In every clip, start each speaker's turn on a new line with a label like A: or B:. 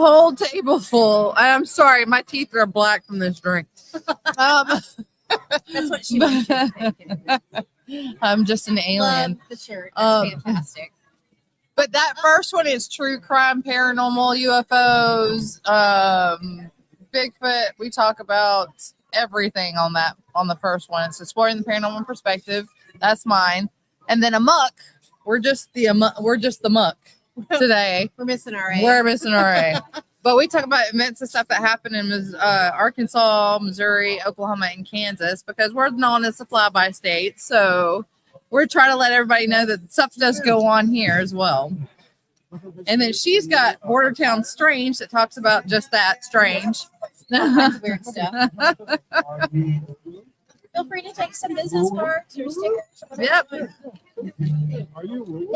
A: whole table full. I'm sorry, my teeth are black from this drink.
B: That's what she wants you to think.
A: I'm just an alien.
B: Love the shirt. That's fantastic.
A: But that first one is true crime, paranormal, UFOs, Bigfoot. We talk about everything on the first one. It's exploring the paranormal perspective. That's mine. And then AMOK. We're just the muck today.
B: We're missing our A.
A: We're missing our A. But we talk about events and stuff that happen in Arkansas, Missouri, Oklahoma, and Kansas because we're known as the fly-by state. So we're trying to let everybody know that stuff does go on here as well. And then she's got Border Town Strange that talks about just that strange.
B: Weird stuff. Feel free to take some business cards or stickers.
A: Yep.
B: Yeah,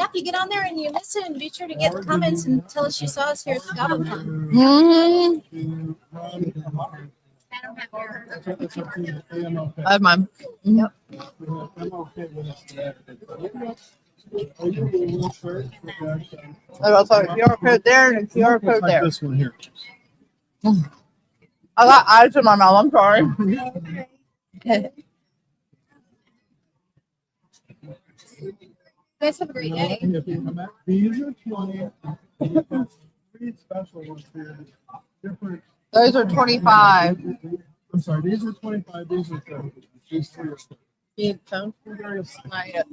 B: if you get on there and you listen, be sure to get the comments and tell us you saw us here at the Goblincon.
A: Mm-hmm.
B: I don't have yours.
A: I have mine.
B: Yep.
A: I got a QR code there and a QR code there.
C: This one here.
A: I got eyes in my mouth. I'm sorry.
B: You guys have a great day.
C: These are 20. Three special ones here. Different.
A: Those are 25.
C: I'm sorry, these are 25. These are 30. These three are 30.
A: Big phone. Not yet.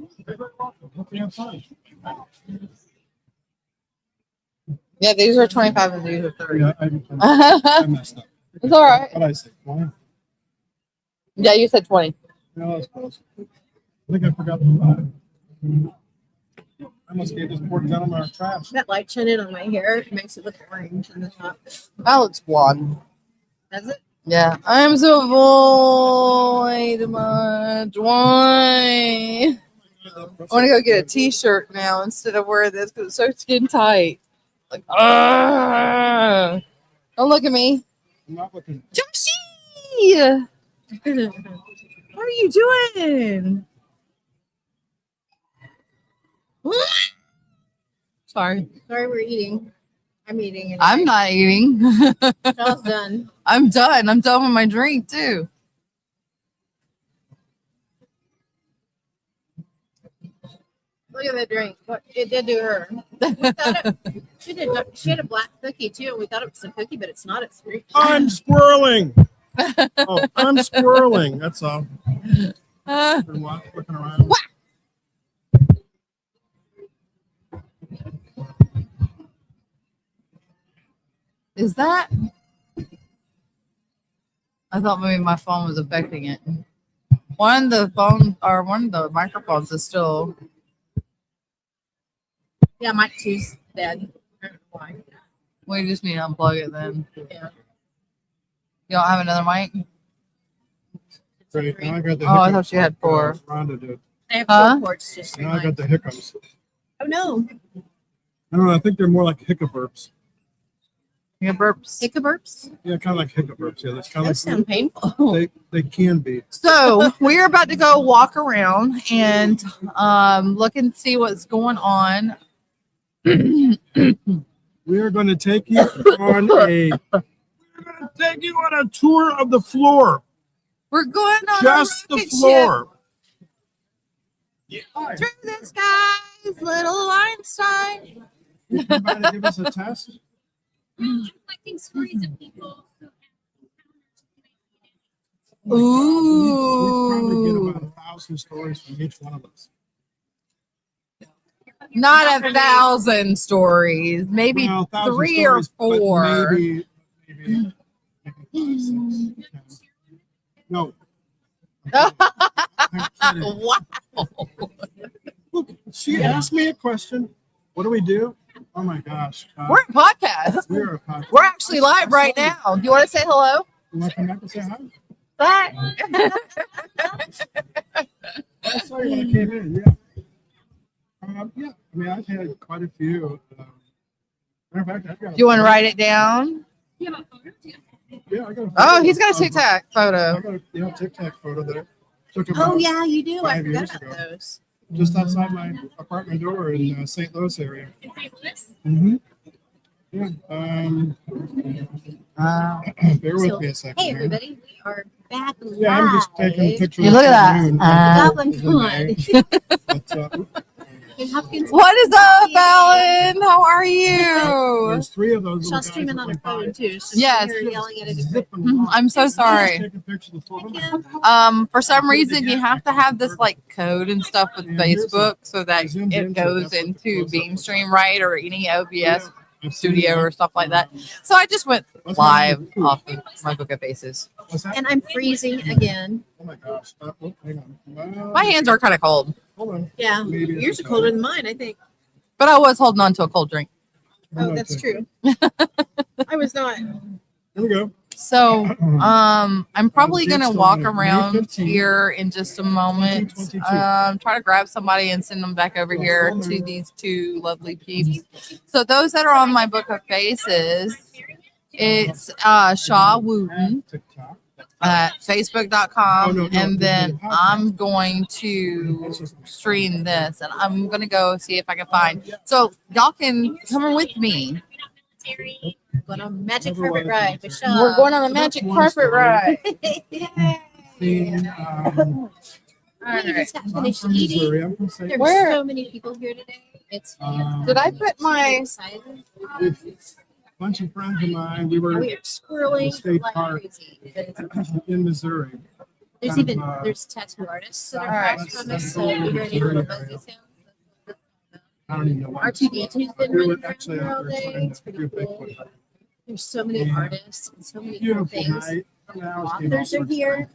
A: Yeah, these are 25 and these are 30.
C: Yeah, I messed up.
A: It's all right.
C: What did I say? 20?
A: Yeah, you said 20.
C: No, that's close. I think I forgot the 5. I must gave this poor gentleman our trash.
B: That light shining on my hair makes it look orange in the top.
A: That looks blonde.
B: Does it?
A: Yeah. I'm so void much. Why? I want to go get a t-shirt now instead of wear this because it's so skin tight. Like, don't look at me.
C: I'm not looking.
A: Joshi! What are you doing? Sorry.
B: Sorry, we're eating. I'm eating. Anyway.
A: I'm not eating.
B: All's done.
A: I'm done. I'm done with my drink too.
B: Look at that drink. What it did to her. She had a black cookie too. We thought it was a cookie, but it's not. It's green.
C: I'm squirreling. Oh, I'm squirreling. That's all. Looking around.
A: Is that? I thought maybe my phone was affecting it. One of the microphones is still.
B: Yeah, Mike 2's dead. I don't know why.
A: We just need to unplug it then.
B: Yeah.
A: You don't have another mic?
C: Great. Now I got the
A: Oh, I thought you had 4.
C: Rhonda did.
B: I have
A: Huh?
B: 4 ports just
C: Now I got the hiccups.
B: Oh no.
C: I don't know. I think they're more like hiccup burps.
A: You got burps.
B: Hiccuburps?
C: Yeah, kind of like hiccup burps. Yeah, that's kind of
B: Those sound
C: like
B: painful.
C: they can be.
A: So we're about to go walk around and look and see what's going on.
C: We are going to take you on a tour of the floor.
A: We're going on
C: Just
A: a
C: the
A: rocket
C: floor. Yeah.
A: ship through the skies, little Einstein.
C: Somebody give us a test.
B: Collecting stories of people.
C: We probably
A: Ooh,
C: get about 1,000 stories from each one of us.
A: not 1,000 stories, maybe
C: Well, 1,000
A: 3 or
C: stories, but
A: 4.
C: Maybe 5, 6, 10. No.
A: Wow.
C: Look, she asked me a question. What do we do? Oh my gosh.
A: We're a podcast.
C: We're a podcast.
A: We're actually live right now. Do you want to say hello?
C: You want to come back and say hi?
A: Bye.
C: I saw you when I came in, yeah. Yeah, I mean, I've had quite a few. Matter of fact, I've got.
A: Do you want to write it down?
C: Yeah, I got.
A: Oh, he's got a TikTok photo.
C: I got a TikTok photo there. Took
B: Oh
C: about
B: yeah, you do. I
C: 5 years
B: forgot about
C: ago.
B: those.
C: Just outside my apartment door in St. Louis area.
B: In St. Louis?
C: Mm-hmm. Yeah. Bear with
B: So,
C: me a second.
B: Hey
C: here.
B: everybody, we are back live.
C: Yeah, I'm just taking a picture.
A: You
C: of
A: look
C: the
A: at that.
C: moon.
B: Goblincon.
C: But,
B: In Hopkins.
A: What is up, Alan? How are you?
C: there's 3 of those.
B: Shaw's
C: little
B: streaming
C: guys
B: on her
C: that went
B: phone
C: by.
B: too. So
A: Yes.
B: you're yelling at it.
C: Zipping
A: Mhm,
C: along.
A: I'm so
C: Just
A: sorry.
C: take a picture of the phone.
A: For some reason, you have to have this like code and stuff with Facebook so that it goes into BeamStream, right, or any OBS studio or stuff like that. So I just went live off of my Book of Faces.
C: What's that?
B: And I'm freezing again.
C: Oh my gosh. Oh, hang on. Well,
A: My hands are kind of cold,
C: Hold on.
B: Yeah.
C: Maybe
B: Yours are
C: it's
B: colder than mine, I think.
A: but I was holding on to a cold drink.
B: Oh, that's true. I was not.
C: Here we go.
A: So, I'm probably
C: Date's
A: gonna
C: still
A: walk
C: on it. May
A: around
C: 15th,
A: here in just a moment.
C: 2022.
A: Try to grab somebody and send them back over here to these 2 lovely peeps. So those that are on my Book of Faces, it's Shaw Wooten
C: TikTok.
A: at facebook.com,
C: Oh, no,
A: and then
C: the podcast.
A: I'm going to stream this, and I'm gonna go see if I can find. So y'all can come with me.
B: Going on a magic carpet ride with Shaw.
A: We're going on a magic carpet ride.
C: Being,
B: We just got
C: I'm
B: finished
C: from
B: eating.
C: Missouri. I'm from St.
B: There
A: Where?
B: were so many people here today. It's
A: Did I put my?
B: excited.
C: With a bunch of friends of mine. We were
B: We are swirling
C: State
B: like
C: Park.
B: crazy. But it's
C: in Missouri.
B: There's even there's tattoo artists that are
A: Alright.
B: across from us, so we ready to go buzzy sound.
C: I don't even know why.
B: R2D2's been
C: We were
B: running around
C: actually
B: here all
C: out there
B: day.
C: trying
B: It's
C: to
B: pretty
C: do
B: cool.
C: Bigfoot.
B: There's so many
C: Yeah.
B: artists and so many cool
C: Beautiful
B: things.
C: night. Now it's
B: Authors are here.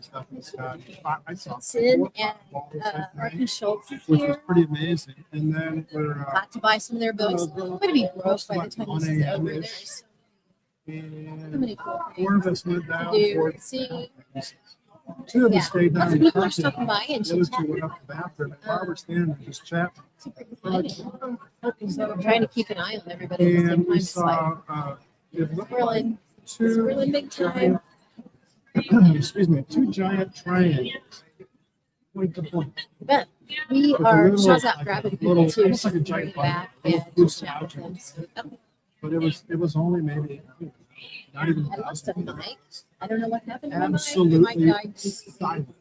C: I saw
B: Sin and
C: Arthur
B: Arthur Schultz is
C: which was
B: here.
C: pretty amazing. And then we're
B: Got to buy some of their books. I'm gonna be broke by the time this is over. There's so
C: and
B: many cool
C: 4 of us went
B: things
C: down.
B: to do
C: For,
B: and see.
C: 2 of
B: Yeah,
C: us stayed
B: lots
C: down
B: of
C: in
B: people are
C: Parkville.
B: stopping by and
C: The other 2
B: chit-chatting.
C: went up to the bathroom. And while we're standing there just chatting,
B: Super exciting. So we're trying to keep an eye on everybody at the same
C: and
B: time.
C: we
B: It's like
C: saw it looked like
B: swirling,
C: 2
B: swirling big time.
C: excuse me, 2 giant triangles. Point to point.
B: But we
C: With a
B: are
C: little,
B: Shaw's out
C: like,
B: grabbing
C: little-
B: people too.
C: almost
B: So
C: like a
B: we
C: giant
B: bring back
C: bug.
B: and
C: Little
B: chat with them. So,
C: But it was only maybe not even
B: I lost a
C: 1,000.
B: mic. I don't know what happened to my mic.
C: Absolutely
B: My mic died.
C: silent.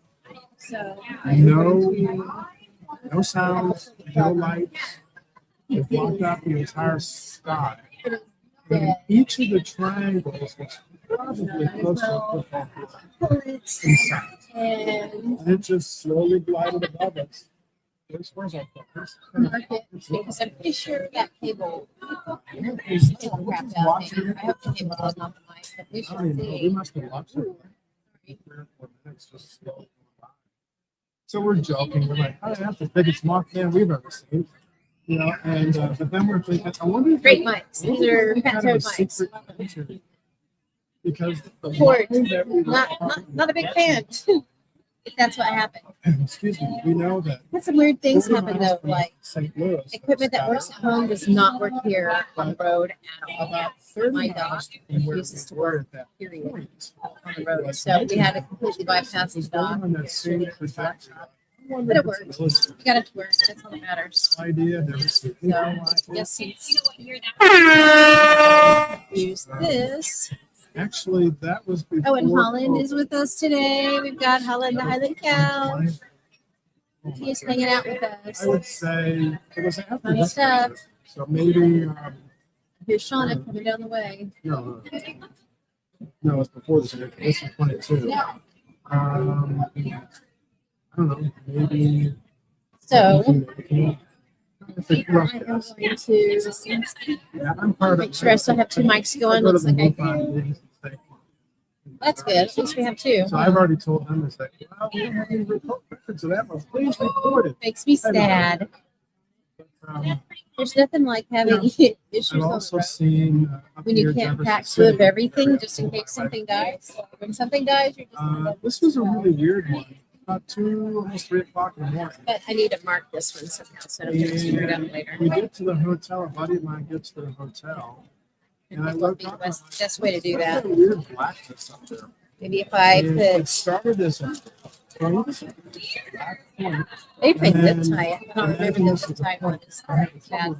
B: So
C: No sounds, no lights. It blocked out the entire sky. And each of the triangles was probably close to a football field in size.
B: and
C: And it just slowly glided above us. Where's our focus?
B: market because I'm pretty sure that cable is crapped out. Maybe. I hope the cable wasn't off the mic, but we
C: I
B: should
C: don't even know. We
B: see.
C: must have watched it for 3 or 4 minutes just slowly going by. So we're joking. We're like, oh, that's the biggest Mothman we've ever seen. You know, and but then we're thinking, I wonder if
B: Great mics. These are
C: kind
B: fat
C: of a
B: toed mics.
C: secret feature. Because the
B: Port.
C: one that we were
B: Not a big fan. If that's what happened.
C: Excuse me, we know that
B: Had some weird things
C: 40
B: happen
C: miles
B: though,
C: from
B: like
C: St. Louis,
B: equipment that works at home does not work here on the road at all.
C: about 30
B: My
C: miles
B: dog
C: from where
B: refuses to
C: we were
B: work,
C: at that
B: period,
C: point.
B: on the road. So we had to completely bypass the
C: Was going
B: dog.
C: on that same trajectory. I wonder
B: But it
C: if
B: worked.
C: it's really
B: We got it to work. That's all that matters.
C: an idea. There was
B: So yes, use this.
C: actually, that was before.
B: Oh, and Holland is with us today. We've got Holland the Highland Cow. He's hanging out with us.
C: I would say it was after
B: Funny
C: this
B: stuff.
C: picture. So maybe
B: Here's Shauna coming down the way.
C: no, it's before this. This is 22. I don't know, maybe.
B: So
C: It's a rough
B: I am
C: guess.
B: going to
C: Yeah, I'm part of
B: make sure I still have 2 mics going.
C: go to
B: Looks
C: the
B: like I
C: MoFi
B: do.
C: meetings and say,
B: That's good. At least we have 2.
C: So I've already told them, it's like, well, we don't have any records of that one. Please record it.
B: Makes me sad.
C: Um,
B: There's nothing like having issues
C: I've
B: on the
C: also
B: road
C: seen up
B: when you
C: near
B: can't
C: Jefferson
B: pack 2
C: City,
B: of everything
C: area,
B: just in case
C: like,
B: something dies. When something dies, you're just.
C: This was a really weird one. About 2, almost 3 o'clock in the morning.
B: But I need to mark this one somehow so I don't get screwed up later.
C: We get to the hotel. A buddy of mine gets to the hotel, and I
B: What
C: look
B: would be the
C: up.
B: best way to do that?
C: There's a weird blackness up there.
B: Maybe if I
C: And it
B: put
C: started as a black point.
B: maybe if I zip
C: And
B: tie it. I don't remember the zip tie one is bad.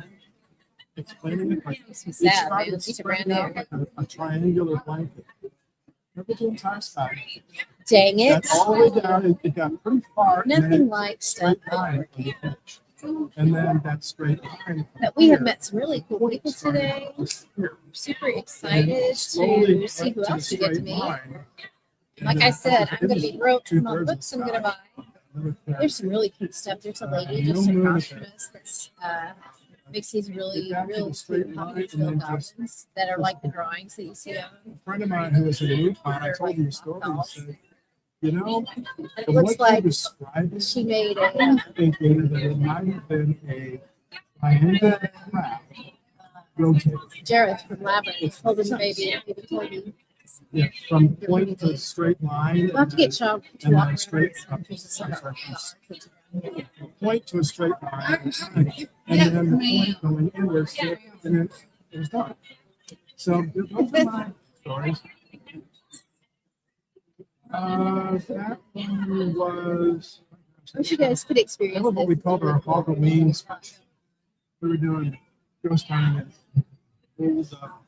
C: explaining it. Like,
B: It's sad, man.
C: it's
B: These are brand
C: spread out
B: new.
C: like a triangular blanket. Look at the entire side.
B: Dang it.
C: Got all the way down. It got pretty far. and then
B: Nothing
C: it's
B: like
C: a
B: stuff
C: straight line on the edge. And then that straight line.
B: But we have met some really cool people today. Super excited to see who else we get to meet. Like I said, I'm going to be broke from all the books I'm going to buy. There's some really cute stuff. There's a lady just across from us that's makes these really, really cute pumpkin goblins that are like the drawings that you see on
C: A friend of mine who was in the roof I told him a story and said, you know,
B: It
C: from
B: looks
C: what you
B: like
C: described it,
B: she made
C: I'm
B: a
C: thinking that it might have been a triangular crab rotated.
B: Jared from Labyrinth holding the baby. Even told me.
C: Yeah, from point to straight line.
B: We'll have to get Sean to
C: and
B: walk
C: then straight up. Point to a straight line, and then the point going inwards, and then it was done. So those are my stories. That one was.
B: I wish you guys could experience
C: That was what we
B: this.
C: called our Halloween special. We were doing ghost hunting and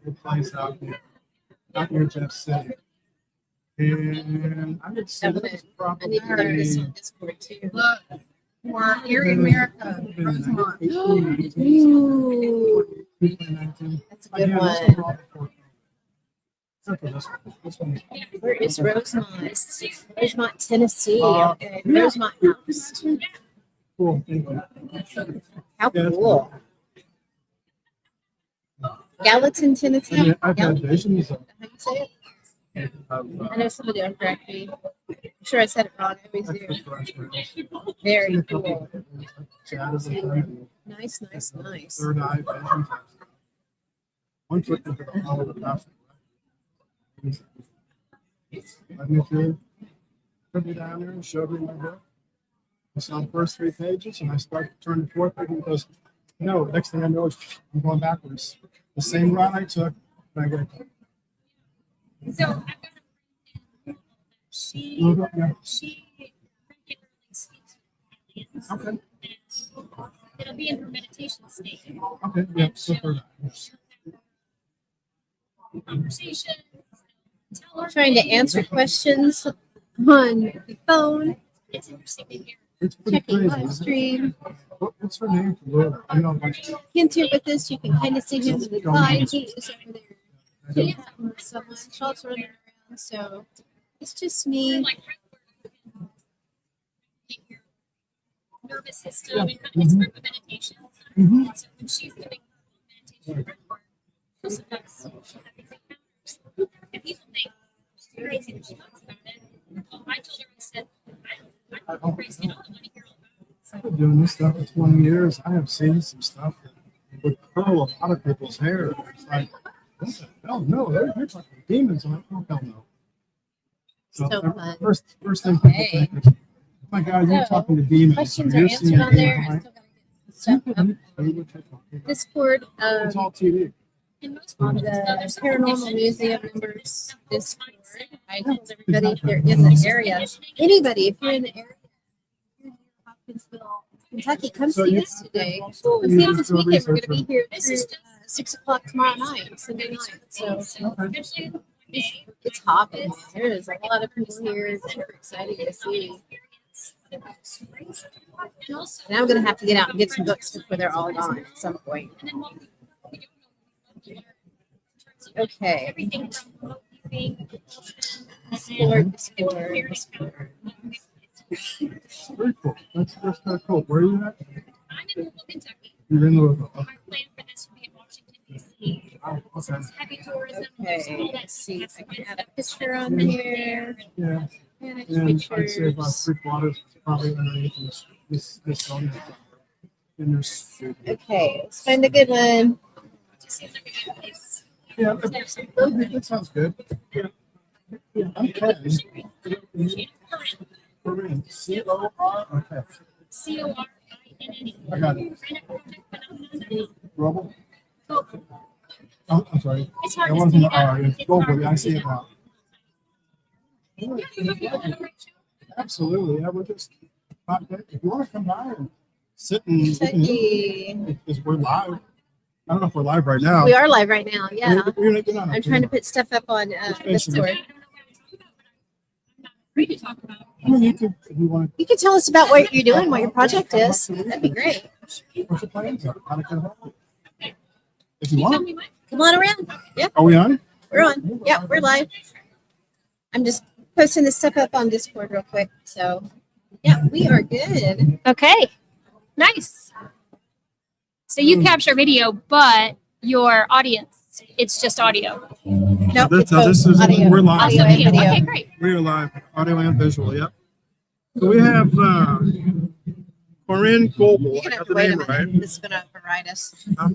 C: the place out near Jeff City. And I would say that was
B: I need to hear this
C: probably
B: on Discord too.
A: Look, we're here in America. Rosemont.
B: Ooh,
C: 2019.
B: that's a good
C: Again, this
B: one.
C: was all before. Except for this one. This one.
B: Where is Rosemont? Rosemont, Tennessee.
C: Uh,
B: Okay, Rosemont House.
C: Cool. Thank you.
B: How
C: Yeah, that's
B: cool. Gallatin, Tennessee.
C: I mean, I've had
B: Gallatin,
C: visions
B: how do you say it?
C: of
B: I know somebody will correct me. I'm sure I said it wrong. I always do. Very cool.
C: shadows of time,
B: Nice, nice, nice.
C: third eye visions. One foot into the hollow of the past. Let me through. Took me down there and showed me my book. I saw the first 3 pages and I started turning the 4th page because no, next thing I know is I'm going backwards. The same route I took, but I go.
D: So she
C: Yeah.
D: she regularly speaks with aliens.
C: Okay.
D: It'll be in her meditation state.
C: Okay. Yeah. So third eye.
D: Conversation. Tell her
B: Trying to answer questions on the phone,
D: it's interesting to hear.
C: It's pretty
B: checking
C: crazy.
B: live
C: isn't it?
B: stream.
C: What's her name? You know, like,
B: Hint here with this, you can kind of see him to the side. He is over there.
C: I don't-
B: Yeah, someone else running around. So it's just me.
D: Like your nervous system and it's group of meditation.
C: Mhm.
D: So when she's doing meditation report, sometimes she'll have these encounters. And people think she's crazy that she talks about it. Well, I told her, I said, I'm not crazy. I don't want to hear all about it.
C: I've been doing this stuff for 20 years. I have seen some stuff that would curl a lot of people's hair. It's like, what the hell? No, they're talking demons. I'm like, oh, hell no.
B: So
C: the
B: fun.
C: first thing people
B: Okay.
C: think is, oh my God, you're
B: So,
C: talking to demons.
B: Questions
C: or
B: are
C: you're seeing
B: answered on there.
C: demons.
B: I
C: I'm
B: still gotta get
C: like,
B: stuff
C: "You
B: up.
C: can tell you what you're talking about."
B: Discord
C: It's all TV.
D: And most
B: on
D: people,
B: the
D: there's some
B: Paranormal
D: conditions
B: Museum
D: that
B: members
D: don't
B: Discord.
D: mindset.
B: I told everybody if they're in the area, anybody, if you're in the area, Hopkinsville, Kentucky, come
C: So
B: see
C: you-
B: us today.
C: you
B: Come see us
C: just
B: this
C: do a
B: weekend. We're
C: research
B: going to be here through
D: This is
B: 6 o'clock tomorrow night, Sunday night. So
D: Eventually, one day,
B: it's hopping. There is a lot of people here. It's super exciting to see. And I'm going to have to get out and get some books before they're all gone at some point.
D: and then what we don't know
B: Okay.
D: everything from being
B: Discord.
C: Very cool. That's kind of cool. Where are you at?
D: I'm in Louisville, Kentucky.
C: You're in Louisville.
D: Our plan for this would be in Washington, D.C.
C: Oh,
D: So
C: okay.
D: it's heavy tourism.
B: Okay,
D: all that
B: let's see if
D: stuff
B: I can
D: has
B: add a picture on here.
C: Yeah.
B: Manage
C: And I'd say about
B: pictures.
C: 3/4 is probably underneath this zone. And there's,
B: Okay, let's find a good one.
D: It just seems like a good place.
C: yeah,
D: to have some
C: that sounds good. Yeah, I'm Kevin. Corinne, C-O-R. Okay,
D: C-O-R-I-N-N-E.
C: I got it. Rubble? Oh, I'm sorry.
D: It's
C: It
D: hard to
C: wasn't
D: see
C: the R.
D: that.
C: It's Goblin. I see it now.
D: Yeah, you might be on the right show.
C: Absolutely. Yeah, we're just, if you want to come by and sit and,
B: Kentucky.
C: because we're live. I don't know if we're live right now.
B: We are live right now. Yeah. I'm trying to
C: put.
B: put stuff up on this
C: Basically.
B: story.
D: Free to talk about.
C: You want
B: You can tell us about what you're doing, what your project is. That'd be great.
C: what's the plans are? How to get help? If you
D: You tell
C: want.
D: me what?
B: Come on around. Yeah,
C: Are we on?
B: we're on. Yeah, we're live. I'm just posting this stuff up on Discord real quick. So, yeah, we are good.
D: Okay. Nice. So you capture video, but your audience, it's just audio.
B: Nope,
C: This,
B: it's both
C: this is
B: audio.
C: we're live.
B: Audio
D: Also
B: and
D: video.
B: video.
D: Okay, great.
C: We are live, audio and visual. Yep. So we have Corinne Goble.
B: You're
C: I
B: gonna have
C: got
B: to
C: the
B: wait a
C: name
B: minute.
C: right.
B: This is gonna override us.
C: Oh,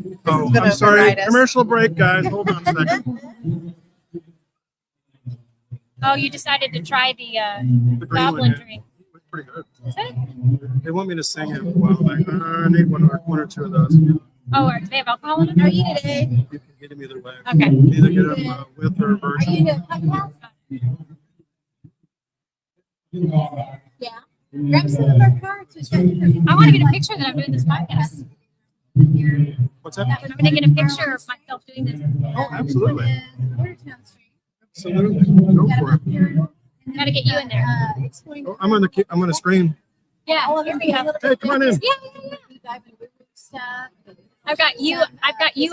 B: gonna
C: I'm sorry.
B: override us.
C: Commercial break, guys. Hold on a second.
D: Oh, you decided to try the
C: The green
D: goblin
C: one, yeah.
D: drink.
C: Looks pretty good.
D: Is it?
C: They want me to sing it a while back. I need one or two of those. You
D: Oh, do they have alcohol in it?
B: How are you today?
C: can get them either way.
D: Okay.
C: Either get them with or
B: Are
C: virgin.
B: you doing podcast? Yeah. Grab some of our cards. We've got different-
D: I want to get a picture that I'm doing this podcast.
C: What's that?
D: I'm going to get a picture of myself doing this.
C: Oh, absolutely.
B: Watertown Street.
C: Absolutely. Go for it.
D: Got to get you in there.
B: Explain.
C: Oh, I'm on the screen.
D: Yeah, here we go.
C: Hey, come on in.
D: Yeah.
B: We dive into woo-woo stuff.
D: I've got you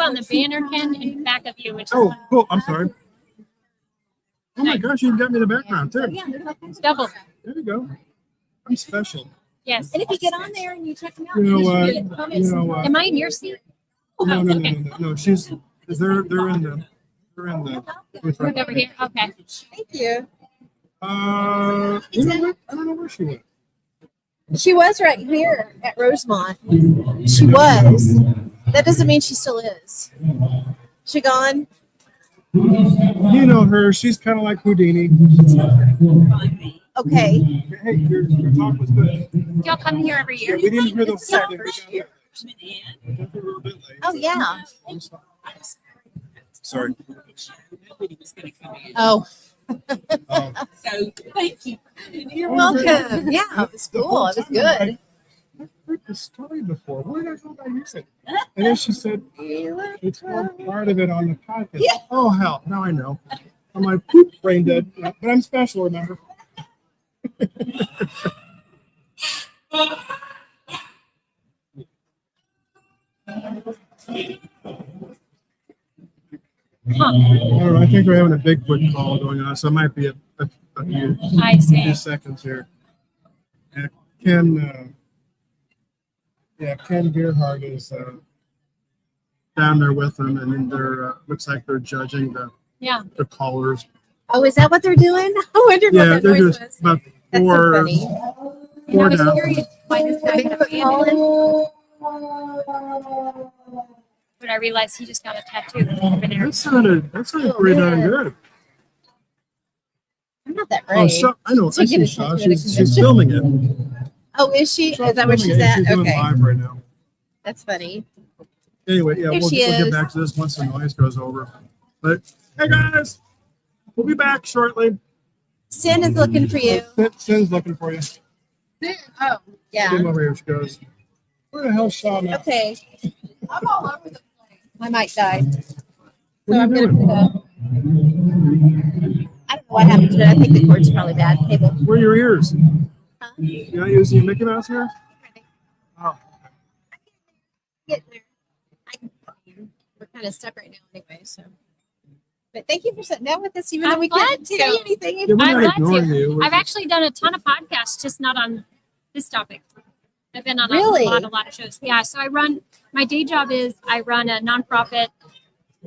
D: on the banner, Ken, and back of you, which is
C: Oh, cool. I'm sorry. Oh my
D: Nice.
C: gosh, you got me in the background
B: So,
C: too.
B: yeah, there's all kinds of
D: double.
B: stuff.
C: There you go. I'm special.
D: Yes.
B: And if you get on there and you check them out,
C: You know
B: you
C: what?
B: should get comments.
C: You know what?
D: Am I in your seat?
C: No, no,
D: okay.
C: no. She's they're in the booth right
D: Move over here. Okay.
B: Thank you.
C: You know what? I don't know where she went.
B: She was right here at Rosemont. She was. That doesn't mean she still is. She gone?
C: You know her. She's kind of like Houdini.
B: Okay.
C: Hey, your talk was good.
D: Y'all come here every
C: Yeah,
D: year.
C: we didn't hear the
B: This is our
C: whole thing.
B: first year.
C: We're a little bit late.
B: Oh, yeah.
C: I'm sorry.
B: Oh,
E: So thank you.
B: you're welcome. Yeah, it was cool. It was good.
C: I've heard this story before. Where did I go by you said? And then she said, it's part of it on the podcast.
B: Yeah.
C: Oh, hell. Now I know. I'm like, poop, brain dead. But I'm special, remember? All right, I think we're having a Bigfoot call going on, so it might be a
D: I see.
C: few seconds here. And Ken Gerhardt is down there with them, and then they're looks like they're judging
D: Yeah.
C: the callers.
B: Oh, is that what they're doing? I wondered
C: Yeah,
B: what that
C: they're
B: noise
C: just
B: was.
C: about
B: That's so
C: four
B: funny.
D: And I was
C: down.
D: curious why this guy kept abandoned, but I realized he just got a tattoo over there.
C: That sounded pretty darn good.
B: I'm not that
C: Oh,
B: brave.
C: I know.
B: So
C: I
B: get
C: see
B: a
C: Shaw.
B: tattoo at a
C: She's
B: convention.
C: filming it.
B: Oh, is she? Is
C: Shaw's
B: that where
C: filming
B: she's
C: it.
B: at?
C: She's doing
B: Okay.
C: live right now.
B: That's funny.
C: Anyway, yeah,
B: There
C: we'll
B: she
C: get
B: is.
C: back to this once the noise goes over. But hey, guys, we'll be back shortly.
B: Sin is looking for you.
C: Sin's looking for you.
B: Oh, yeah.
C: Get over here. She goes. Where the hell's Shaw now?
B: Okay.
A: I'm all over the place.
B: My mic died.
C: What
B: So
C: are
B: I'm
C: you
B: going to
C: doing?
B: put up. I don't know what happened to it. I think the cord's probably bad. Cable.
C: Where are your ears?
B: Huh?
C: You're not using your Mickey Mouse here? Oh.
B: Getting there. We're kind of stuck right now anyway, so. But thank you for sitting down with us, even though
D: I'm
B: we
D: glad
B: couldn't
D: to.
B: say anything.
C: Yeah, we're
D: I'm
C: not
D: glad
C: ignoring
D: to.
C: you.
D: I've actually done a ton of podcasts, just not on this topic. I've been on
B: Really?
D: a lot of shows. Yeah, so my day job is I run a nonprofit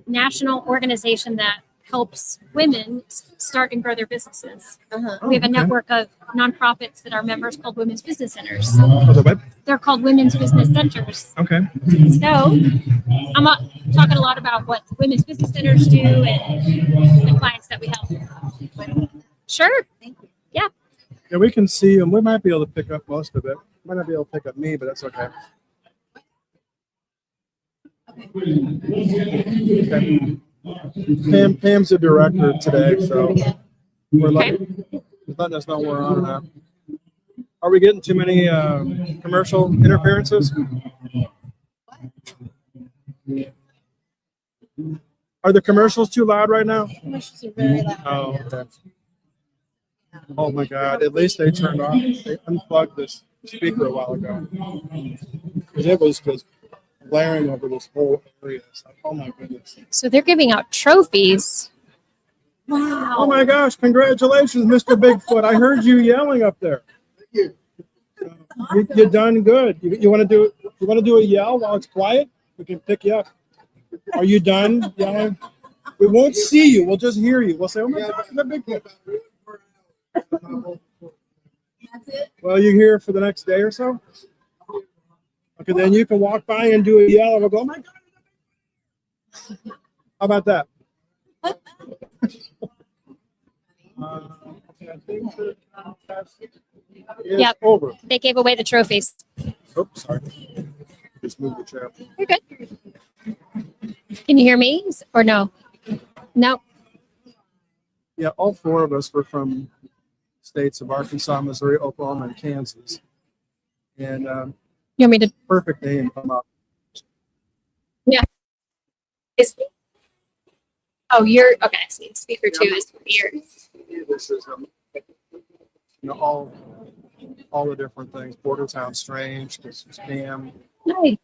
D: national organization that helps women start and grow their businesses.
B: Uh-huh.
D: We have a
C: okay.
D: network of nonprofits that are members called Women's Business Centers.
C: Oh, the web?
D: They're called Women's Business Centers.
C: Okay.
D: So I'm talking a lot about what Women's Business Centers do and the clients that we help. Sure.
C: Yeah, we can see them. We might be able to pick up most of it. Might not be able to pick up me, but that's okay. Okay. Pam's the director today, so we're letting us know we're on or not. Are we getting too many commercial interferences? Are the commercials too loud right now?
B: Commercials are very loud.
C: Oh,
B: right now.
C: okay. Oh my God! At least they turned off. They unplugged this speaker a while ago because it was just blaring over this whole area. It's like, oh my goodness!
F: So they're giving out trophies.
C: Oh my gosh! Congratulations, Mr. Bigfoot! I heard you yelling up there. You done good. You want to do? You want to do a yell while it's quiet? We can pick you up. Are you done yelling? We won't see you. We'll just hear you. We'll say, "Oh my God, the Bigfoot."
B: That's it.
C: Well, you here for the next day or so? Okay, then you can walk by and do a yell, and we'll go, "Oh my God!" How about that? Okay, I think the contest is
F: Yep.
C: over.
F: They gave away the trophies.
C: Oops, sorry. Just move the chair.
F: You're good. Can you hear me or no? No.
C: Yeah, all four of us were from states of Arkansas, Missouri, Oklahoma, and Kansas. And
F: You want me to?
C: perfect name come up.
F: Oh, you're okay. I see. Speaker 2 is here.
C: This is all the different things. Border Town Strange, this is Spam.
F: Nice.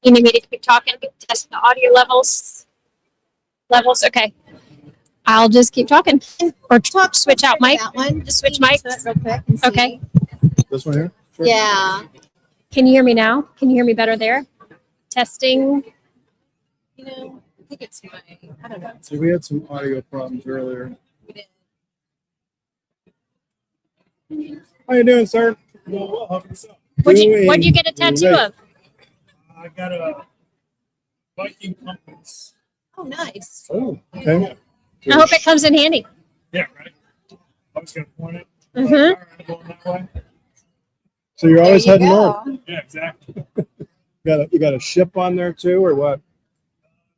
F: You need me to keep talking, test the audio levels. Okay. I'll just keep talking or switch out mic.
B: That one.
F: Just switch
B: Can you
F: mic.
B: do it real quick and see?
F: Okay.
C: This one here? Sure.
B: Yeah.
F: Can you hear me now? Can you hear me better there? Testing.
B: You know, I think it's my. I don't know.
C: See, we had some audio problems earlier. How you doing, sir?
F: What'd you get a tattoo of?
G: I got a Viking compass.
B: Oh, nice.
C: Oh, okay.
F: I hope it comes in handy.
G: Yeah, right. I was gonna point it.
F: Mhm.
G: Going that way.
C: So you're always
B: There you
C: heading
B: go.
C: north.
G: Yeah, exactly.
C: You got a ship on there too, or what?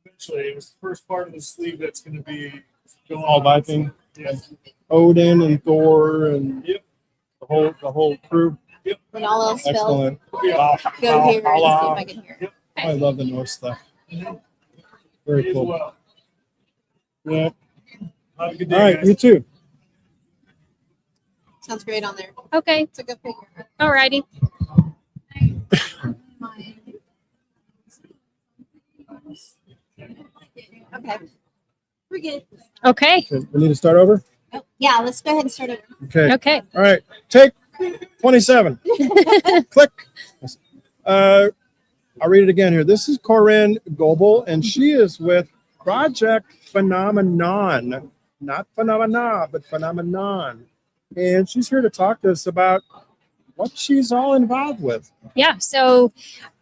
G: Eventually, it was the first part of the sleeve that's gonna be going
C: All
G: on.
C: Viking?
G: Yeah.
C: Odin and Thor and
G: Yep.
C: the whole crew.
B: When all else fails,
C: Excellent.
G: Yeah.
B: go here and see if I can hear it.
C: I love the Norse stuff.
G: You
C: Very
G: as
C: cool.
G: well.
C: Yeah.
G: Have a good day,
C: All right,
G: guys.
C: you too.
B: Sounds great on there.
F: Okay.
B: It's a good figure.
F: Alrighty.
B: Okay. We're good.
F: Okay.
C: Okay, we need to start over.
B: Oh, yeah, let's go ahead and start over.
C: Okay.
F: Okay.
C: All right. Take 27. Click. I'll read it again here. This is Corinne Goebel, and she is with Project Phenomenon. Not phenomena, but phenomenon. And she's here to talk to us about what she's all involved with.
F: Yeah. So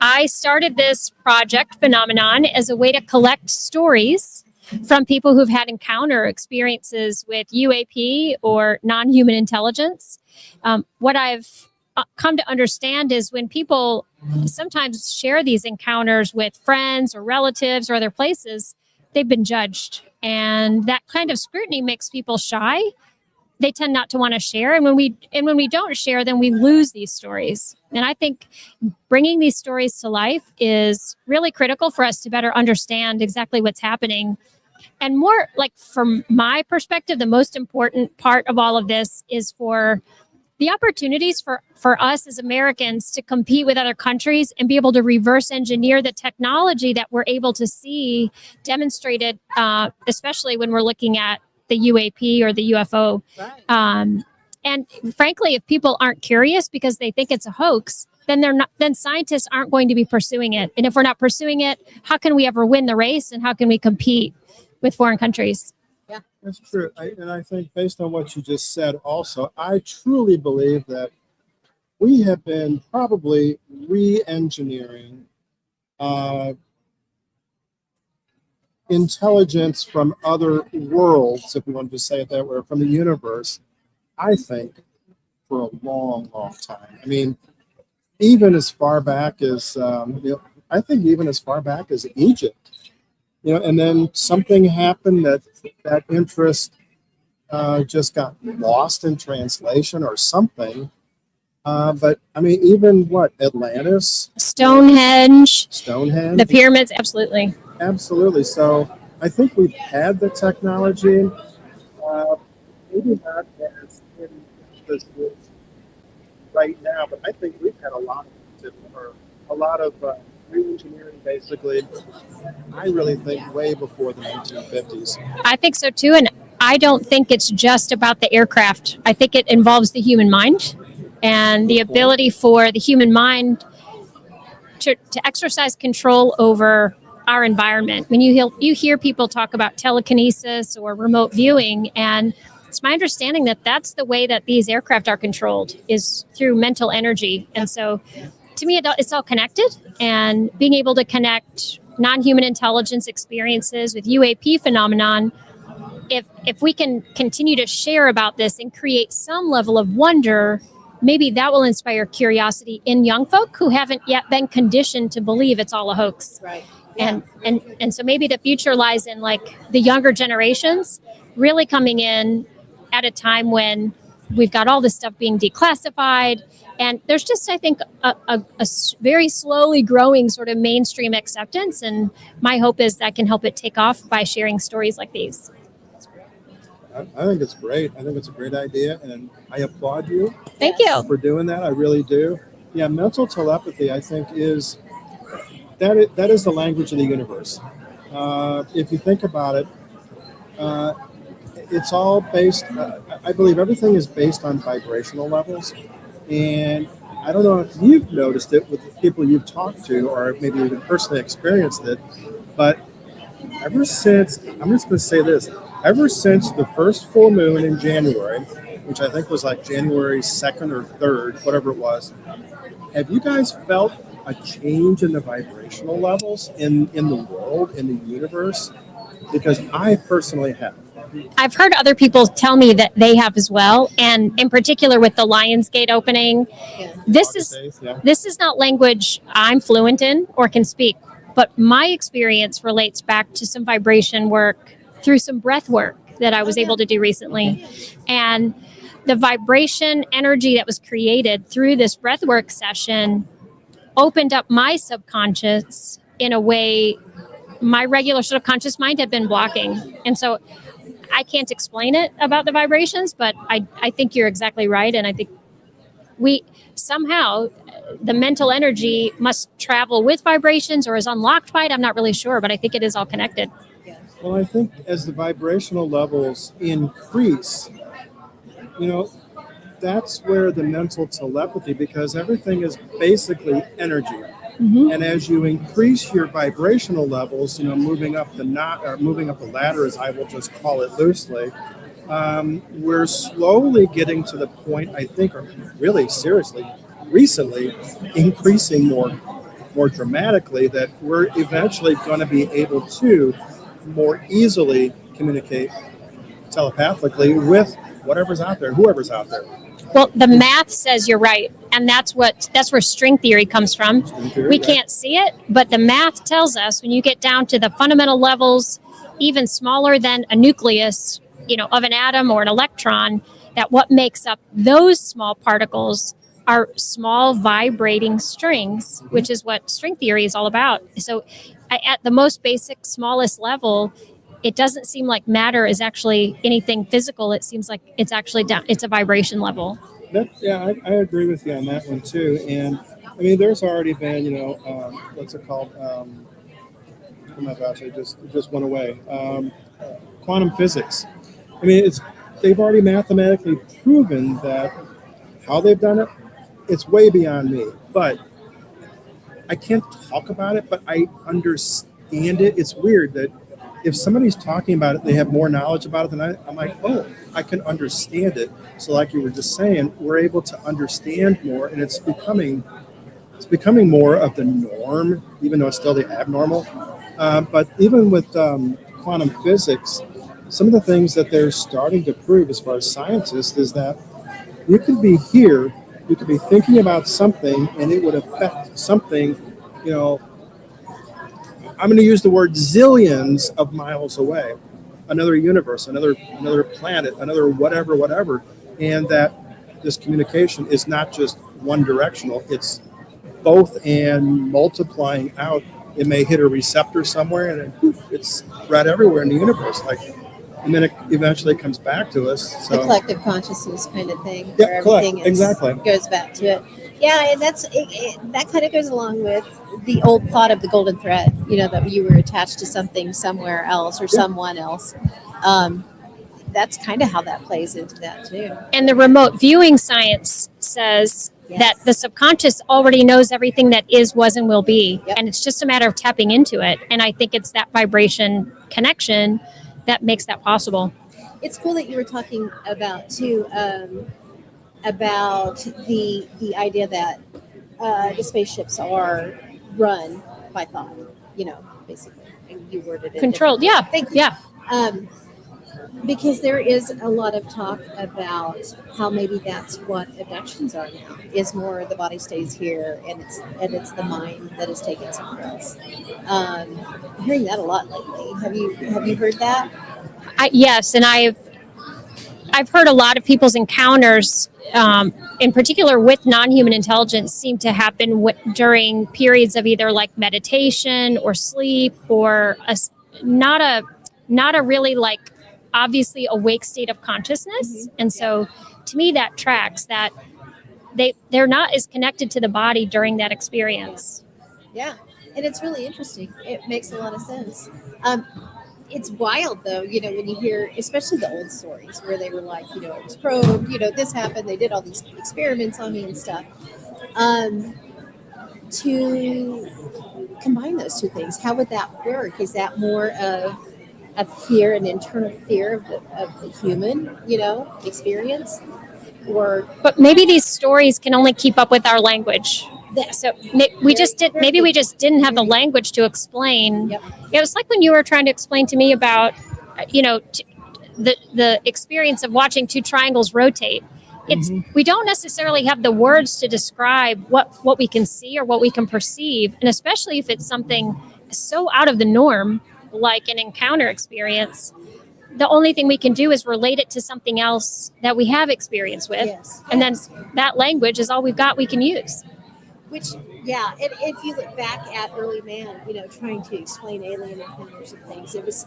F: I started this project phenomenon as a way to collect stories from people who've had encounter experiences with UAP or non-human intelligence. What I've come to understand is when people sometimes share these encounters with friends or relatives or other places, they've been judged. And that kind of scrutiny makes people shy. They tend not to want to share. And when we don't share, then we lose these stories. And I think bringing these stories to life is really critical for us to better understand exactly what's happening. And more like from my perspective, the most important part of all of this is for the opportunities for us as Americans to compete with other countries and be able to reverse engineer the technology that we're able to see demonstrated, especially when we're looking at the UAP or the UFO.
B: Right.
F: And frankly, if people aren't curious because they think it's a hoax, then then scientists aren't going to be pursuing it. And if we're not pursuing it, how can we ever win the race and how can we compete with foreign countries?
C: That's true. And I think based on what you just said also, I truly believe that we have been probably re-engineering intelligence from other worlds, if we want to say it that way, from the universe, I think, for a long, long time. I mean, even as far back as, I think even as far back as Egypt. And then something happened that interest just got lost in translation or something. But I mean, even what, Atlantis,
F: Stonehenge,
C: Stonehenge?
F: the pyramids, absolutely.
C: Absolutely. So I think we've had the technology, maybe not as in this right now, but I think we've had a lot of it, or a lot of re-engineering, basically. I really think way before the 1950s.
F: I think so too. And I don't think it's just about the aircraft. I think it involves the human mind and the ability for the human mind to exercise control over our environment. When you hear people talk about telekinesis or remote viewing, and it's my understanding that that's the way that these aircraft are controlled, is through mental energy. And so to me, it's all connected, and being able to connect non-human intelligence experiences with UAP phenomenon, if we can continue to share about this and create some level of wonder, maybe that will inspire curiosity in young folk who haven't yet been conditioned to believe it's all a hoax.
B: Right.
F: And so maybe the future lies in like the younger generations really coming in at a time when we've got all this stuff being declassified, and there's just, I think, a very slowly growing sort of mainstream acceptance. And my hope is that can help it take off by sharing stories like these.
C: I think it's great. I think it's a great idea, and I applaud you
F: Thank you.
C: for doing that. I really do. Yeah, mental telepathy, I think, is that is the language of the universe. If you think about it, it's all based. I believe everything is based on vibrational levels, and I don't know if you've noticed it with the people you've talked to, or maybe even personally experienced it, but ever since, I'm just going to say this, ever since the first full moon in January, which I think was like January 2nd or 3rd, whatever it was, have you guys felt a change in the vibrational levels in the world, in the universe? Because I personally have.
F: I've heard other people tell me that they have as well, and in particular with the Lionsgate opening, this
C: August 8th, yeah.
F: this is not language I'm fluent in or can speak, but my experience relates back to some vibration work through some breath work that I was able to do recently. And the vibration energy that was created through this breathwork session opened up my subconscious in a way my regular subconscious mind had been blocking. And so I can't explain it about the vibrations, but I think you're exactly right. And I think we somehow, the mental energy must travel with vibrations or is unlocked by it. I'm not really sure, but I think it is all connected.
C: Well, I think as the vibrational levels increase, that's where the mental telepathy, because everything is basically energy. Mm-hmm. And as you increase your vibrational levels, moving up the ladder, as I will just call it loosely, we're slowly getting to the point, I think, or really seriously, recently, increasing more dramatically, that we're eventually going to be able to more easily communicate telepathically with whatever's out there, whoever's out there.
F: Well, the math says you're right, and that's where string theory comes from. We can't see it, but the math tells us when you get down to the fundamental levels, even smaller than a nucleus, of an atom or an electron, that what makes up those small particles are small vibrating strings, which is what string theory is all about. So at the most basic, smallest level, it doesn't seem like matter is actually anything physical. It seems like it's actually down. It's a vibration level.
C: I agree with you on that one too. And I mean, there's already been, what's it called? Oh my gosh, it just went away. Quantum physics. I mean, they've already mathematically proven that how they've done it, it's way beyond me. But I can't talk about it, but I understand it. It's weird that if somebody's talking about it, they have more knowledge about it than I'm like, oh, I can understand it. So like you were just saying, we're able to understand more, and it's becoming more of the norm, even though it's still the abnormal. But even with quantum physics, some of the things that they're starting to prove as far as scientists is that you could be here, you could be thinking about something, and it would affect something, I'm going to use the word zillions of miles away, another universe, another planet, another whatever, and that this communication is not just one directional, it's both and multiplying out. It may hit a receptor somewhere and then poof, it's spread everywhere in the universe. And then it eventually comes back to us.
B: The
C: So
B: collective consciousness kind of thing,
C: Yeah,
B: where
C: collect-
B: everything
C: exactly.
B: goes back to it. Yeah, and that kind of goes along with the old thought of the golden thread. That you were attached to something somewhere else or someone else. That's kind of how that plays into that too.
F: And the remote viewing science says that the subconscious already knows everything that is, was, and will be.
B: Yep.
F: And it's just a matter of tapping into it. And I think it's that vibration connection that makes that possible.
B: It's cool that you were talking about too, about the idea that the spaceships are run by thought. Basically, and you worded it
F: Controlled. Yeah.
B: Thank you.
F: Yeah.
B: Because there is a lot of talk about how maybe that's what abductions are now. Is more the body stays here and it's the mind that is taken somewhere else. I'm hearing that a lot lately. Have you heard that?
F: Yes, and I've heard a lot of people's encounters, in particular with non-human intelligence, seem to happen during periods of either like meditation or sleep or not a really like obviously awake state of consciousness. And so to me that tracks that they're not as connected to the body during that experience.
B: Yeah, and it's really interesting. It makes a lot of sense. It's wild though, when you hear, especially the old stories where they were like, it was probed, this happened, they did all these experiments on me and stuff. To combine those two things, how would that work? Is that more of a fear, an internal fear of the human, experience?
F: But maybe these stories can only keep up with our languge. So we just didn't have the language to explain.
B: Yep.
F: It was like when you were trying to explain to me about, the experience of watching two triangles rotate. It's we don't necessarily have the words to describe what we can see or what we can perceive, and especially if it's something so out of the norm, like an encounter experience. The only thing we can do is relate it to something else that we have experience with, and then that language is all we've got we can use.
B: Which, yeah, and if you look back at early man, trying to explain alien encounters and things, it was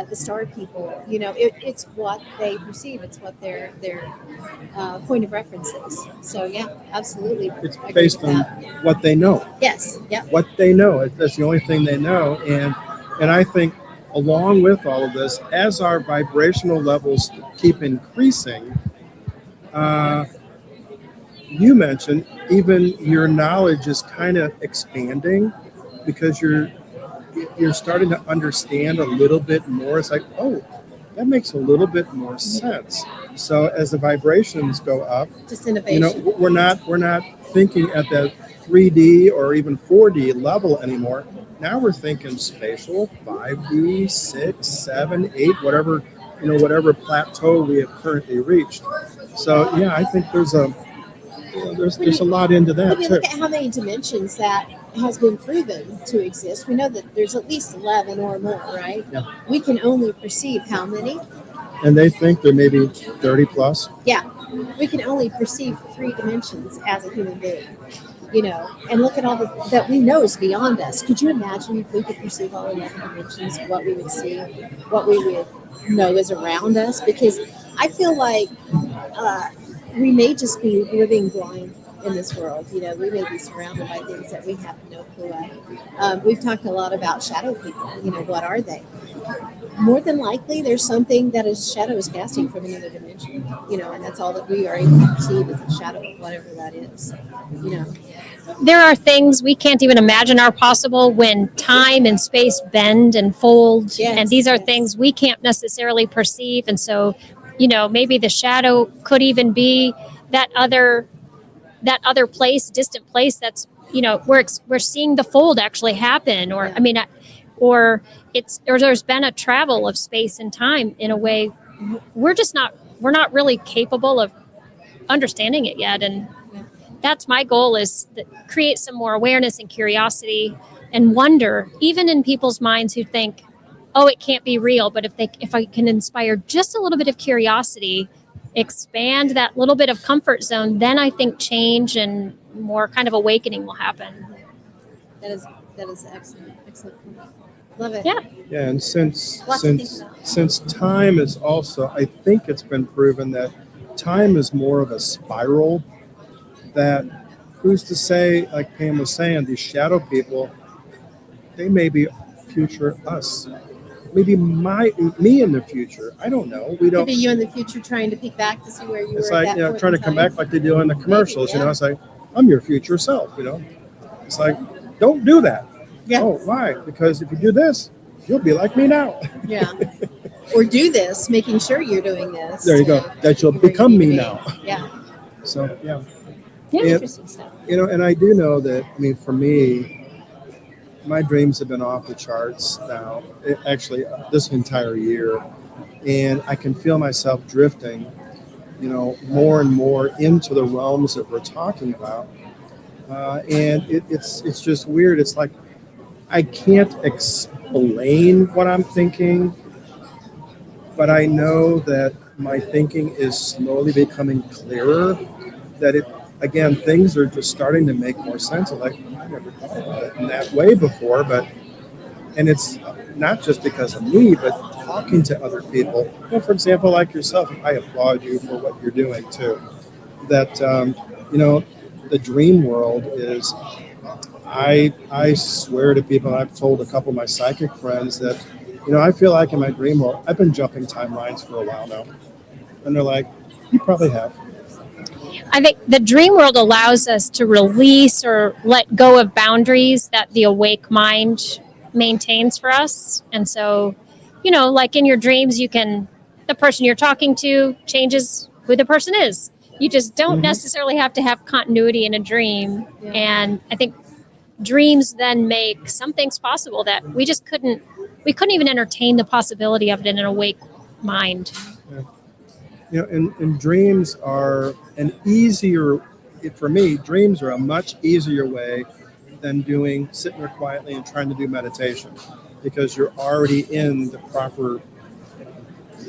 B: the star people. It's what they perceive. It's what their point of reference is. So yeah, absolutely.
C: it's based on what they know.
B: Yes. Yeah.
C: What they know. That's the only thing they know. And I think along with all of this, as our vibrational levels keep increasing, you mentioned even your knowledge is kind of expanding because you're starting to understand a little bit more. It's like, oh, that makes a little bit more sense. So as the vibrations go up,
B: Just innovation.
C: we're not thinking at that 3D or even 4D level anymore. Now we're thinking spatial, 5D, 6, 7, 8, whatever plateau we have currently reached. So yeah, I think there's a lot into that
B: When you
C: too.
B: look at how many dimensions that has been proven to exist, we know that there's at least 11 or more, right?
C: Yeah.
B: We can only perceive how many?
C: And they think there may be 30 plus.
B: Yeah. We can only perceive 3 dimensions as a human being, and look at all that we know is beyond us. Could you imagine if we could perceive all 11 dimensions, what we would see, what we would know is around us? Because I feel like we may just be living blind in this world. We may be surrounded by things that we have no clue at. We've talked a lot about shadow people. What are they? More than likely, there's something that a shadow is casting from another dimension. And that's all that we are able to perceive is a shadow of whatever that is.
F: There are things we can't even imagine are possible when time and space bend and fold.
B: Yes,
F: and these are
B: yes.
F: things we can't necessarily perceive. And so, maybe the shadow could even be that other place, distant place that's, we're seeing the fold actually happen, or,
B: Yeah.
F: or there's been a travel of space and time in a way we're not really capable of understanding it yet. And that's my goal, is to create some more awareness and curiosity and wonder, even in people's minds who think, oh, it can't be real. But if I can inspire just a little bit of curiosity, expand that little bit of comfort zone, then I think change and more kind of awakening will happen.
B: That is excellent. Excellent. Love it.
F: Yeah.
C: Yeah, and since
B: Lots to think
C: since
B: about.
C: since time is also, I think it's been proven that time is more of a spiral. That who's to say, like Pam was saying, these shadow people, they may be future us. Maybe me in the future. I don't know. We
B: Could
C: don't.
B: be you in the future trying to peek back to see where you
C: It's
B: were at
C: like,
B: that point
C: trying to
B: in
C: come
B: time.
C: back like they do in the commercials.
B: yeah.
C: It's like, I'm your future self. It's like, don't do that.
B: Yeah.
C: Oh, why? Because if you do this, you'll be like me now.
B: Yeah. Or do this, making sure you're doing this.
C: There you go. That you'll
B: where you
C: become
B: need to
C: me
B: be.
C: now.
B: Yeah.
C: So yeah.
F: Yeah.
C: And,
B: Interesting stuff.
C: and I do know that. I mean, for me, my dreams have been off the charts now. Actually, this entire year, and I can feel myself drifting, more and more into the realms that we're talking about. And it's just weird. It's like I can't explain what I'm thinking, but I know that my thinking is slowly becoming clearer. That again, things are just starting to make more sense. Like I never thought about it in that way before, and it's not just because of me, but talking to other people. For example, like yourself, I applaud you for what you're doing too. That the dream world is. I swear to people, I've told a couple of my psychic friends that, I feel like in my dream world, I've been jumping timelines for a while now. And they're like, you probably have.
F: I think the dream world allows us to release or let go of boundaries that the awake mind maintains for us. And so, like in your dreams, the person you're talking to changes who the person is. You just don't necessarily have to have continuity in a dream.
B: Yeah.
F: And I think dreams then make some things possible that we couldn't even entertain the possibility of it in an awake mind.
C: And dreams are for me, dreams are a much easier way than sitting there quietly and trying to do meditation, because you're already in the proper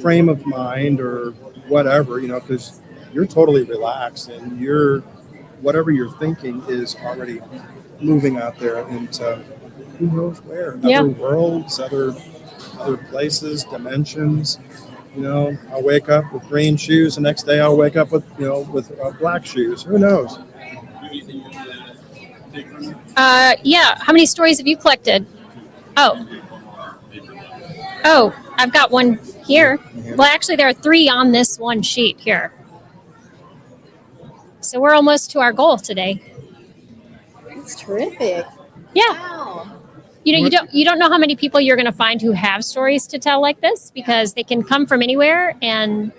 C: frame of mind or whatever, because you're totally relaxed and whatever you're thinking is already moving out there into who knows where, other worlds, other places, dimensions. I'll wake up with green shoes. The next day I'll wake up with black shoes. Who knows?
F: Yeah. How many stories have you collected? Oh, I've got one here. Well, actually, there are 3 on this one sheet here. So we're almost to our goal today.
B: That's terrific.
F: Yeah.
B: Wow.
F: You don't know how many people you're going to find who have stories to tell like this, because they can come from anywhere. And,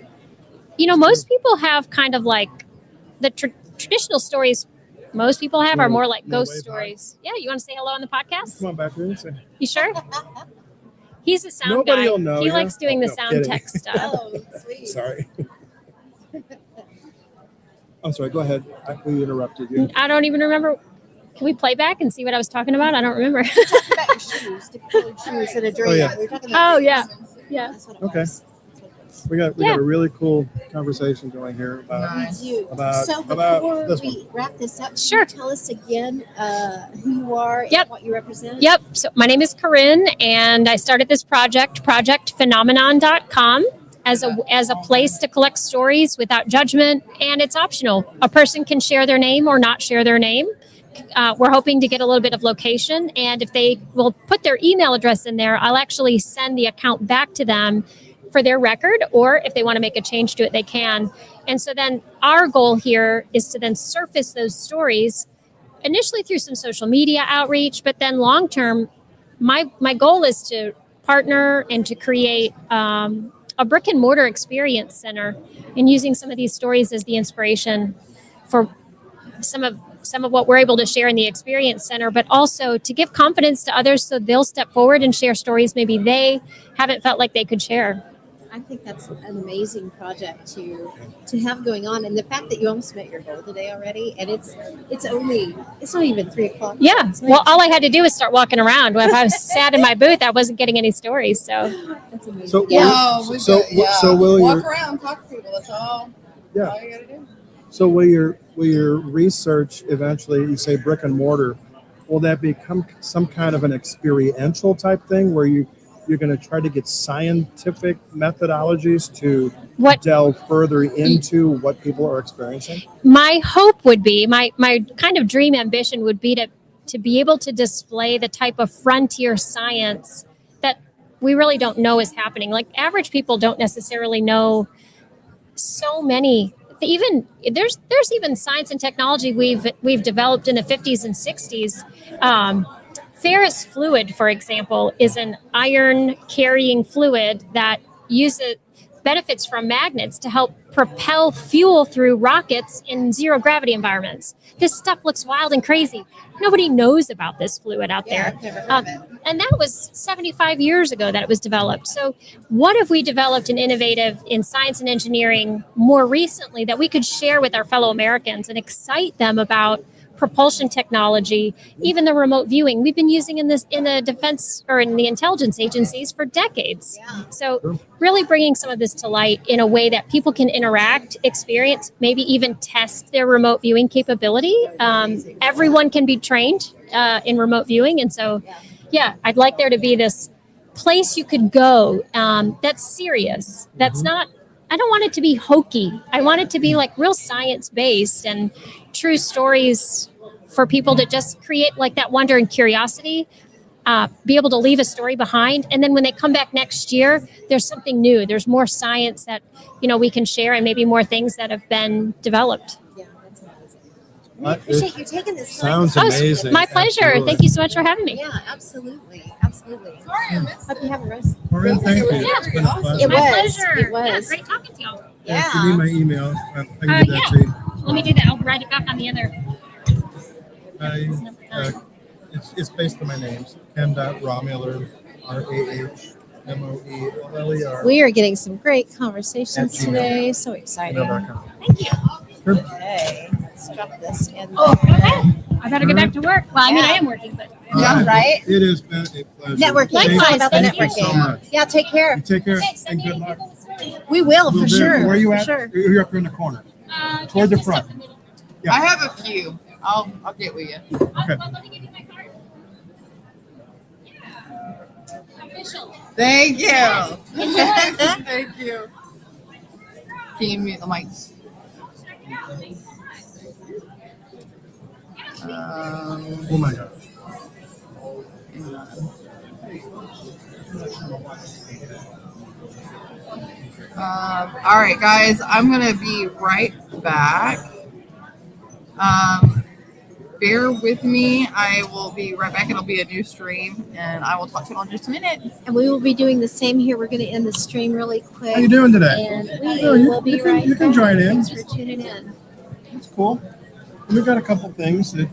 F: most people have kind of like the traditional stories most people have are more like ghost stories. Yeah. You want to say hello on the podcast?
C: Come on back here and say.
F: You sure? He's a sound
C: Nobody
F: guy.
C: will know
F: He
C: you.
F: likes doing the
C: No,
F: sound
C: kidding.
F: tech stuff.
B: Oh, sweet.
C: Sorry. I'm sorry. Go ahead. We interrupted you.
F: I don't even remember. Can we play back and see what I was talking about? I don't remember.
B: Talking about your shoes, different colored shoes in a dream.
C: Oh, yeah.
B: We were talking about
F: Oh, yeah. Yeah.
B: That's what it
C: Okay.
B: was.
C: We got a really cool conversation going here about
A: Nice.
B: You.
C: About-
B: So
C: about
B: before
C: this
B: we wrap this up,
F: Sure.
B: can you tell us again who you are
F: Yep.
B: and what you represent?
F: Yep. So my name is Corinne, and I started this projectphenomenon.com as a place to collect stories without judgment, and it's optional. A person can share their name or not share their name. We're hoping to get a little bit of location, and if they will put their email address in there, I'll actually send the account back to them for their record, or if they want to make a change to it, they can. And so then our goal here is to then surface those stories initially through some social media outreach, but then long term, my goal is to partner and to create a brick and mortar experience center, and using some of these stories as the inspiration for some of what we're able to share in the experience center, but also to give confidence to others so they'll step forward and share stories maybe they haven't felt like they could share.
B: I think that's an amazing project to have going on, and the fact that you almost met your goal today already, and it's not even 3:00.
F: Yeah.
B: It's not
F: Well,
B: even-
F: all I had to do was start walking around. If I was sat in my booth, I wasn't getting any stories. So
B: that's amazing.
C: So,
B: Yeah.
A: No, we
C: so,
A: do, yeah.
C: so will
A: Walk
C: your
A: around, talk to people. That's all.
C: Yeah.
A: All you gotta do.
C: so will your research eventually? You say brick and mortar. Will that become some kind of an experiential type thing where you're going to try to get scientific methodologies to
F: what
C: delve further into what people are experiencing?
F: my hope would be, my kind of dream ambition would be to be able to display the type of frontier science that we really don't know is happening. Like average people don't necessarily know so many. Even there's even science and technology we've developed in the 50s and 60s. Ferrous fluid, for example, is an iron carrying fluid that benefits from magnets to help propel fuel through rockets in zero gravity environments. This stuff looks wild and crazy. Nobody knows about this fluid out
B: Yeah,
F: there.
B: I've never heard of it.
F: And that was 75 years ago that it was developed. So what have we developed and innovative in science and engineering more recently that we could share with our fellow Americans and excite them about propulsion technology, even the remote viewing we've been using in the defense or in the intelligence agencies for decades.
B: Yeah.
F: So really bringing some of this to light in a way that people can interact, experience, maybe even test their remote viewing capability. Everyone can be trained in remote viewing. And so, yeah, I'd like there to be this place you could go that's serious. That's not, I don't want it to be hokey. I want it to be like real science based and true stories for people to just create like that wonder and curiosity, be able to leave a story behind. And then when they come back next year, there's something new. There's more science that, we can share and maybe more things that have been developed.
B: Yeah, that's amazing. I appreciate you taking this
C: Sounds
F: Oh, it's
C: amazing.
F: my pleasure.
C: Absolutely.
F: Thank you so much for having me.
B: Yeah, absolutely. Absolutely.
A: Sorry, I missed
B: Hope you have a rest.
C: Maureen, thank you.
A: Yeah.
C: It's been a pleasure.
B: It
F: My
B: was.
F: pleasure.
B: It was.
F: Yeah, great talking to y'all.
B: Yeah.
C: If you need my email, I can
F: Uh,
C: give that to you.
F: Let me do that. I'll write it back on the other.
C: It's based on my names. Ken.Romuller, RAHMOELLER.
B: We are getting some great conversations
C: At Gmail.
B: today. So exciting.
C: gmail.com.
F: Thank you.
C: Sure.
B: Okay, let's drop this in.
F: Oh,
B: there.
F: okay. I better get back to work. Well, I mean, I am working, but
B: Yeah,
C: All
B: right?
C: It has been a pleasure.
B: Networking.
C: Thank
B: It's all about the
C: thank you so
B: networking.
C: much.
B: Yeah, take care.
C: You take care
F: okay, send
C: and
F: me
C: good
F: any
C: luck.
F: people with stories.
B: We will
C: We'll
B: for
C: do.
B: sure.
C: Where are you
B: for
C: at?
B: Sure.
C: You're up here in the corner. Toward the
F: just
C: front.
F: up the middle.
C: Yeah.
A: I have a few. I'll get with you.
C: Okay.
F: Let me give you my card. Yeah. Official.
A: Thank you.
F: Yes.
A: Thank you. Can you mute the mics?
C: Oh my God.
A: Hang on. All right, guys, I'm gonna be right back. Bear with me. I will be right back. It'll be a new stream, and I will talk to you all in just a minute.
B: And we will be doing the same here. We're going to end the stream really quick.
C: How you doing today?
B: And
C: Oh,
B: we
C: you-
B: will be
C: you can-
B: right
C: you can
B: back.
C: join in.
B: Thanks for tuning in.
C: It's cool. We've got a couple things that